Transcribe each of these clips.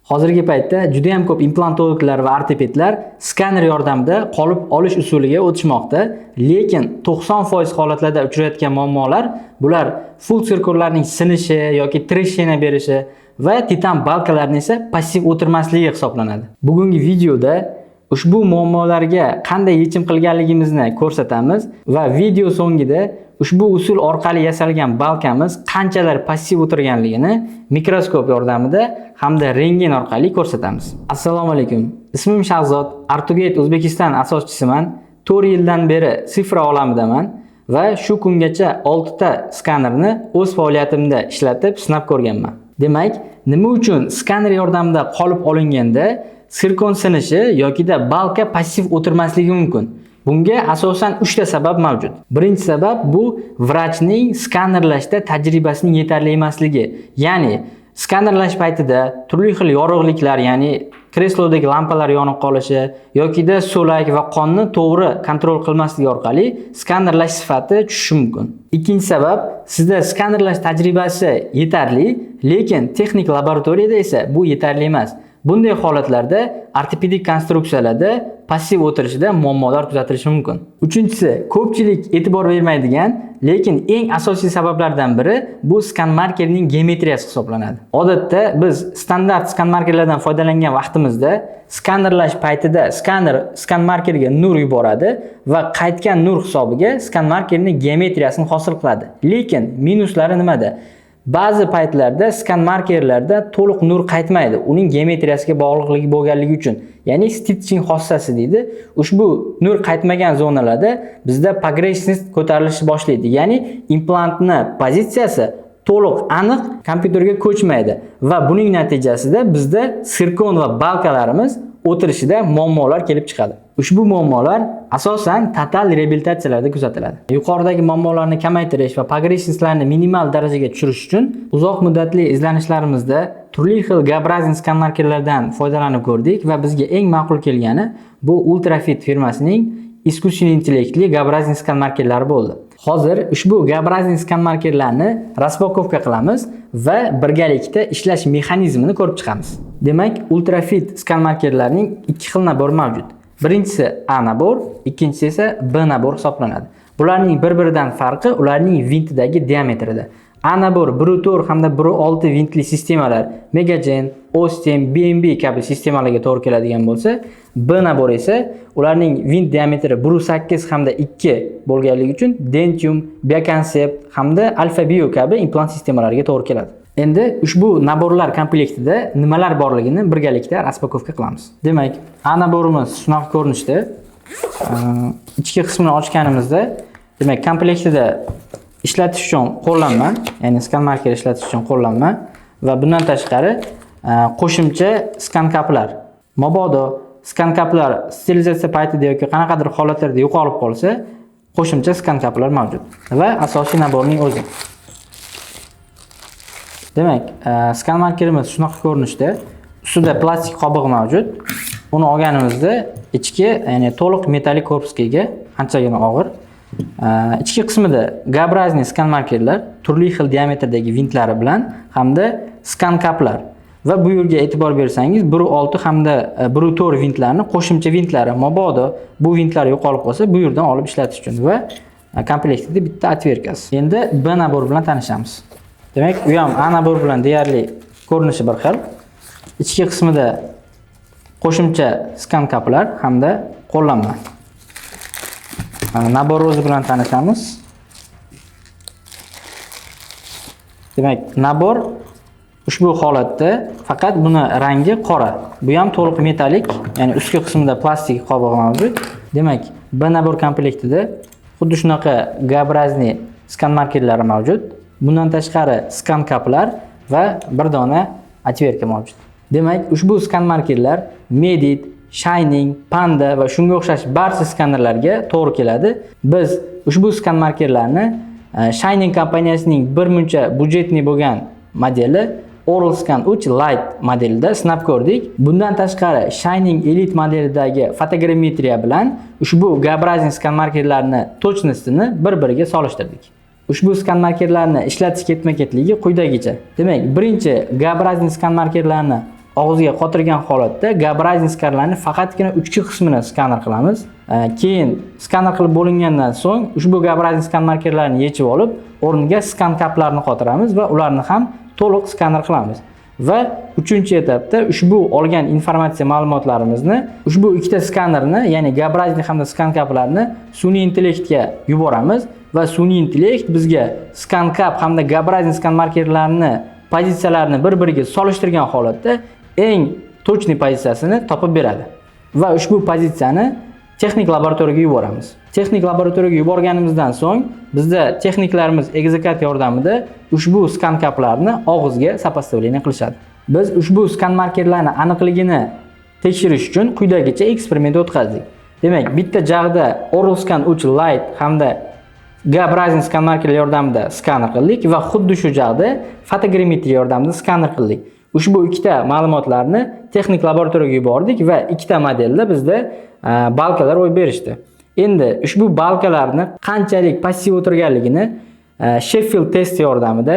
Hozirgi paytda juda ham ko'p implantologlar va ortopedlar skaner yordamida qolip olish usuliga o'tishmoqda, lekin 90% holatlarda uchrayotgan muammolar bular full sirkonlarning sinishi yoki treshina berishi va titan balkalarning esa passiv o'tirmasligi hisoblanadi. Bugungi videoda ushbu muammolarga qanday yechim qilganligimizni ko'rsatamiz va video so'ngida ushbu usul orqali yasalgan balkamiz qanchalar passiv o'tirganligini mikroskop yordamida hamda rentgen orqali ko'rsatamiz. Assalomu alaykum. Ismim Shahzod, Artugate O'zbekiston asoschisiman. 4 yildan beri sifra olamidaman va shu kungacha 6 ta skanerni o'z faoliyatimda ishlatib sinab ko'rganman. Demak, nima uchun skaner yordamida qolip olinganda sirkon sinishi yokida balka passiv o'tirmasligi mumkin? Bunga asosan 3 ta sabab mavjud. Birinchi sabab bu vrachning skanerlashda tajribasining yetarli emasligi. Ya'ni skanerlash paytida turli xil yorug'liklar, ya'ni kreslodagi lampalar yonib qolishi yokida so'lak va qonni to'g'ri kontrol qilmasligi orqali skanerlash sifati tushishi mumkin. Ikkinchi sabab, sizda skanerlash tajribasi yetarli, lekin texnik laboratoriyada esa bu yetarli emas. Bunday holatlarda ortopedik konstruksiyalarda passiv o'tirishda muammolar kuzatilishi mumkin. Uchinchisi, ko'pchilik e'tibor bermaydigan, lekin eng asosiy sabablardan biri bu skan markerning geometriyasi hisoblanadi. Odatda biz standart skan markerlardan foydalangan vaqtimizda skanerlash paytida skan markerga nur yuboradi va qaytgan nur hisobiga skan markerning geometriyasini hosil qiladi. Lekin minuslari nimada? Ba'zi paytlarda skan markerlarda to'liq nur qaytmaydi. Uning geometriyasiga bog'liqligi bo'lganligi uchun, ya'ni stitching xossasi deydi. Ushbu nur qaytmagan zonalarda bizda progressiv ko'tarilish boshlaydi. Ya'ni implantning pozitsiyasi to'liq aniq kompyuterga ko'chmaydi va buning natijasida bizda sirkon va balkalarimiz o'tirishida muammolar kelib chiqadi. Ushbu muammolar asosan total reabilitatsiyalarda kuzatiladi. Yuqoridagi muammolarni kamaytirish va progressivlarni minimal darajaga tushirish uchun uzoq muddatli izlanishlarimizda turli xil G-Brazing skan markerlardan foydalanib ko'rdik va bizga eng ma'qul kelgani bu Ultrafit firmasining iskutsiy intellektli G-Brazing skan markerlari bo'ldi. Hozir ushbu G-Brazing skan markerlarni raspakovka qilamiz va birgalikda ishlash mexanizmini ko'rib chiqamiz. Demak, Ultrafit skan markerlarining 2 xil nabor mavjud. Birinchisi A nabor, ikkinchisi esa B nabor hisoblanadi. Bularning bir-biridan farqi ularning vintidagi diametrida. A nabor 1.4 hamda 1.6 vintli sistemalar Megagen, Ostem, BNB kabi sistemalarga to'g'ri keladigan bo'lsa, B nabor esa ularning vint diametri 1.8 hamda 2 bo'lganligi uchun Dentium, Bioconcept hamda Alpha Bio kabi implant sistemalariga to'g'ri keladi. Endi ushbu naborlar komplektida nimalar borligini birgalikda raspakovka qilamiz. Demak, A naborimiz shunaqa ko'rinishda. Ichki qismini ochganimizda, demak, komplektida ishlatish uchun qo'llanma, ya'ni skan marker ishlatish uchun qo'llanma va bundan tashqari qo'shimcha skan kaplar. Mabodo skan kaplar sterilizatsiya paytida yoki qanaqadir holatlarda yo'qolib qolsa, qo'shimcha skan kaplar mavjud va asosiy naborning o'zi. Demak, skan markerimiz shunaqa ko'rinishda, ustida plastik qobiq mavjud. Uni olganimizda ichki, ya'ni to'liq metalik korpusga ega, anchagina og'ir. Ichki qismida G-Brazing skan markerlar turli xil diametrdagi vintlari bilan hamda skan kaplar va bu yerga e'tibor bersangiz 1.6 hamda 1.4 vintlarni qo'shimcha vintlari, mabodo bu vintlar yo'qolib qolsa, bu yerdan olib ishlatish uchun va komplektida bitta otverkasi. Endi B nabor bilan tanishamiz. Demak, u ham A nabor bilan deyarli ko'rinishi bir xil. Ichki qismida qo'shimcha skan kaplar hamda qo'llanma. Nabor o'zi bilan tanishamiz. Demak, nabor ushbu holatda faqat buni rangi qora. Bu ham to'liq metalik, ya'ni ustki qismida plastik qobiq mavjud. Demak, B nabor komplektida xuddi shunaqa G-Brazing skan markerlari mavjud. Bundan tashqari skan kaplar va bir dona otverka mavjud. Demak, ushbu skan markerlar Medit, Shining, Panda va shunga o'xshash barcha skanerlarga to'g'ri keladi. Biz ushbu skan markerlarni Shining kompaniyasining birmuncha budjetli bo'lgan modeli Oralscan 3 Lite modelida sinab ko'rdik. Bundan tashqari Shining Elite modelidagi fotogrammetriya bilan ushbu G-Brazing skan markerlarini точностini bir-biriga solishtirdik. Ushbu skan markerlarni ishlatish ketma-ketligi quyidagicha. Demak, birinchi G-Brazing skan markerlarni og'izga qotirgan holatda Gabrazni skanerlarni faqatgina uchki qismini skaner qilamiz. Keyin skaner qilib bo'lingandan so'ng ushbu Gabrazni skan markerlarini yechib olib, o'rniga skan kaplarni qotiramiz va ularni ham to'liq skaner qilamiz. Va 3-etapda ushbu olgan informatsiya ma'lumotlarimizni ushbu ikkita skanerni, ya'ni Gabrazni hamda skan kaplarni sun'iy intellektga yuboramiz va sun'iy intellekt bizga skan kap hamda Gabrazni skan markerlarini pozitsiyalarini bir-biriga solishtirgan holatda eng to'chniy pozitsiyasini topib beradi. Va ushbu pozitsiyani texnik laboratoriyaga yuboramiz. Texnik laboratoriyaga yuborganimizdan so'ng bizda texniklarimiz ekzakat yordamida ushbu skan kaplarni og'izga сопоставление qilishadi. Biz ushbu skan markerlarni aniqligini tekshirish uchun quyidagicha eksperiment o'tkazdik. Demak, bitta jag'da Oralscan uch Lite hamda Gabrazni skan markerlar yordamida skaner qildik va xuddi shu jag'da fotogrammetriya yordamida skaner qildik. Ushbu ikkita ma'lumotlarni texnik laboratoriyaga yubordik va ikkita modelda bizda balkalar ro'y berishdi. Endi ushbu balkalarni qanchalik passiv o'tirganligini Sheffield test yordamida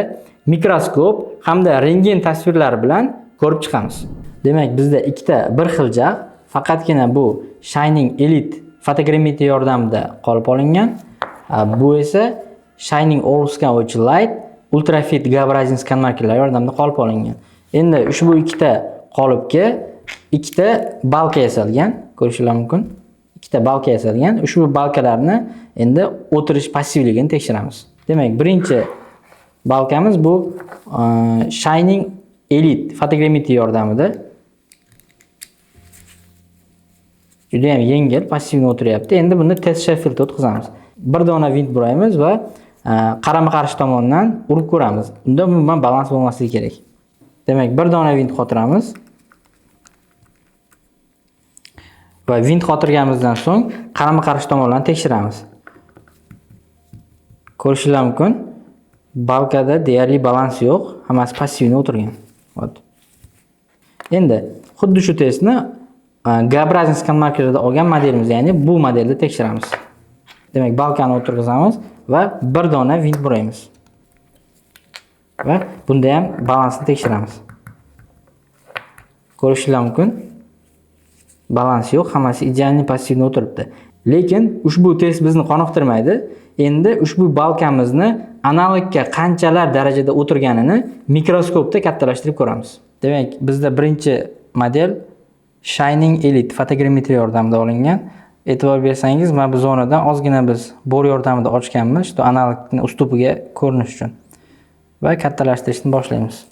mikroskop hamda rentgen tasvirlari bilan ko'rib chiqamiz. Demak, bizda ikkita bir xil jag', faqatgina bu Shining Elite fotogrammetriya yordamida qolib olingan. Bu esa Shining Oralscan uch Lite Ultrafit Gabrazni skan markerlar yordamida qolib olingan. Endi ushbu ikkita qolipga ikkita balka yasalgan, ko'rishingiz mumkin. Ikkita balka yasalgan. Ushbu balkalarni endi o'tirish passivligini tekshiramiz. Demak, birinchi balkamiz bu Shining Elite fotogrammetriya yordamida juda ham yengil, passivni o'tiryapti. Endi buni test Sheffield o'tkazamiz. Bir dona vint buraymiz va qarama-qarshi tomondan urib ko'ramiz. Unda umuman balans bo'lmasligi kerak. Demak, bir dona vint qotiramiz. Va vint qotirganimizdan so'ng qarama-qarshi tomonlarni tekshiramiz. Ko'rishingiz mumkin, balkada deyarli balans yo'q, hammasi passivni o'tirgan. Endi xuddi shu testni Gabrazni skan markerida olgan modelimiz, ya'ni bu modelda tekshiramiz. Demak, balkani o'tirgizamiz va bir dona vint buraymiz. Va bunda ham balansni tekshiramiz. Ko'rishingiz mumkin, balans yo'q, hammasi ideal passivni o'tiribdi. Lekin ushbu test bizni qoniqtirmaydi. Endi ushbu balkamizni analogga qanchalar darajada o'tirganini mikroskopda kattalashtirib ko'ramiz. Demak, bizda birinchi model Shining Elite fotogrammetriya yordamida olingan. E'tibor bersangiz, mana bu zonadan ozgina biz bor yordamida ochganmiz, shu analogni ustupiga ko'rinish uchun. Va kattalashtirishni boshlaymiz.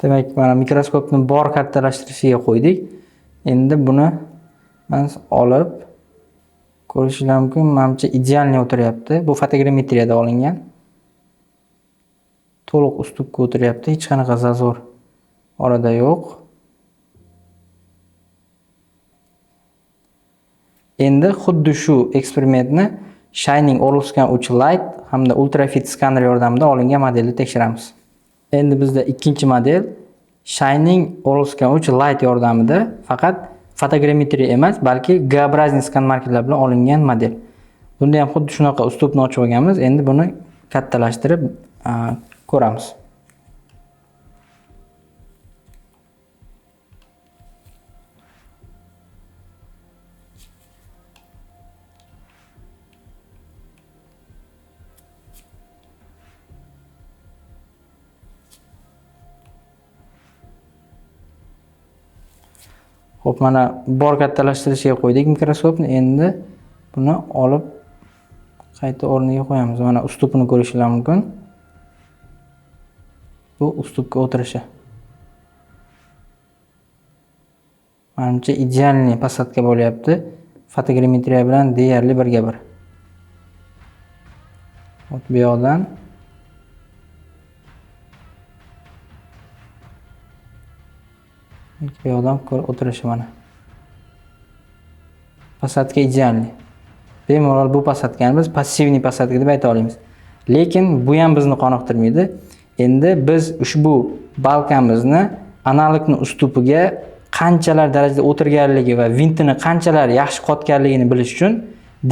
Demak, mana mikroskopni bor kattalashtirishiga qo'ydik. Endi buni biz olib ko'rishingiz mumkin, menimcha ideal o'tiryapti. Bu fotogrammetriyada olingan. To'liq ustupga o'tiryapti, hech qanaqa zazor orada yo'q. Endi xuddi shu eksperimentni Shining Oralscan uch Lite hamda Ultrafit skaner yordamida olingan modelni tekshiramiz. Endi bizda ikkinchi model Shining Oralscan uch Lite yordamida faqat fotogrammetriya emas, balki Gabrazni skan markerlar bilan olingan model. Bunda ham xuddi shunaqa ustupni ochib olganmiz. Endi buni kattalashtirib ko'ramiz. Xo'p, mana bor kattalashtirishga qo'ydik mikroskopni. Endi buni olib qayta o'rniga qo'yamiz. Mana ustupini ko'rishingiz mumkin. Bu ustupga o'tirishi. Menimcha ideal pasatka bo'lyapti. Fotogrammetriya bilan deyarli birga bir. Bu yoqdan bu yoqdan o'tirishi mana. Pasatka ideal. Bemalol bu pasatkani biz passivniy pasatka deb ayta olamiz. Lekin bu ham bizni qoniqtirmaydi. Endi biz ushbu balkamizni analogni ustupiga qanchalar darajada o'tirganligi va vintini qanchalar yaxshi qotganligini bilish uchun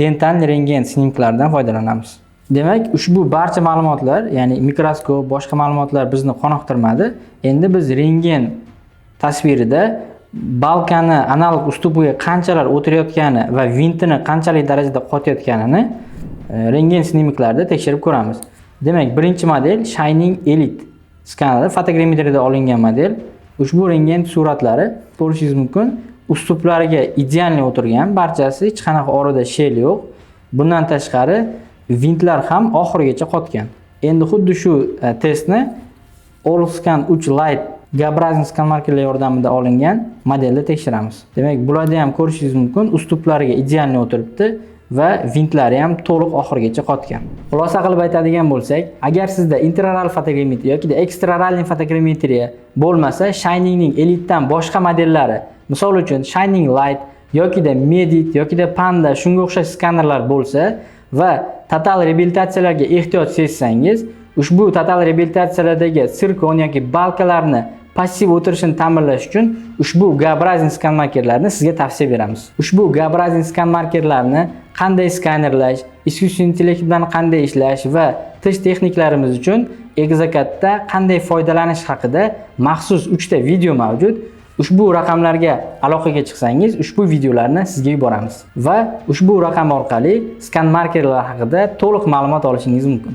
dental rentgen snimklardan foydalanamiz. Demak, ushbu barcha ma'lumotlar, ya'ni mikroskop, boshqa ma'lumotlar bizni qoniqtirmadi. Endi biz rentgen tasvirida balkani analog ustupiga qanchalar o'tirayotgani va vintini qanchalik darajada qotayotganini rentgen snimklarida tekshirib ko'ramiz. Demak, birinchi model Shining Elite skaneri, fotogrammetriyada olingan model. Ushbu rentgen suratlari ko'rishingiz mumkin. Ustuplariga ideal o'tirgan, barchasi hech qanaqa orada shel yo'q. Bundan tashqari vintlar ham oxirigacha qotgan. Endi xuddi shu testni Allscan 3 Lite G-Brazing skan markerlar yordamida olingan modelda tekshiramiz. Demak, bularda ham ko'rishingiz mumkin, ustuplariga ideal o'tiribdi va vintlari ham to'liq oxirigacha qotgan. Xulosa qilib aytadigan bo'lsak, agar sizda intraoral fotogrammetriya yoki ekstraoral fotogrammetriya bo'lmasa, Shiningning Elite'dan boshqa modellari, misol uchun Shining Lite yoki Medit yoki Panda shunga o'xshash skanerlar bo'lsa va total reabilitatsiyalarga ehtiyoj sezsangiz, ushbu total reabilitatsiyalardagi sirkon yoki balkalarni passiv o'tirishini ta'minlash uchun ushbu G-Brazing skan markerlarni sizga tavsiya beramiz. Ushbu G-Brazing skan markerlarni qanday skanerlash, ishchi intellekt bilan qanday ishlash va tish texniklarimiz uchun Exacat'da qanday foydalanish haqida maxsus 3 ta video mavjud. Ushbu raqamlarga aloqaga chiqsangiz, ushbu videolarni sizga yuboramiz va ushbu raqam orqali skan markerlar haqida to'liq ma'lumot olishingiz mumkin.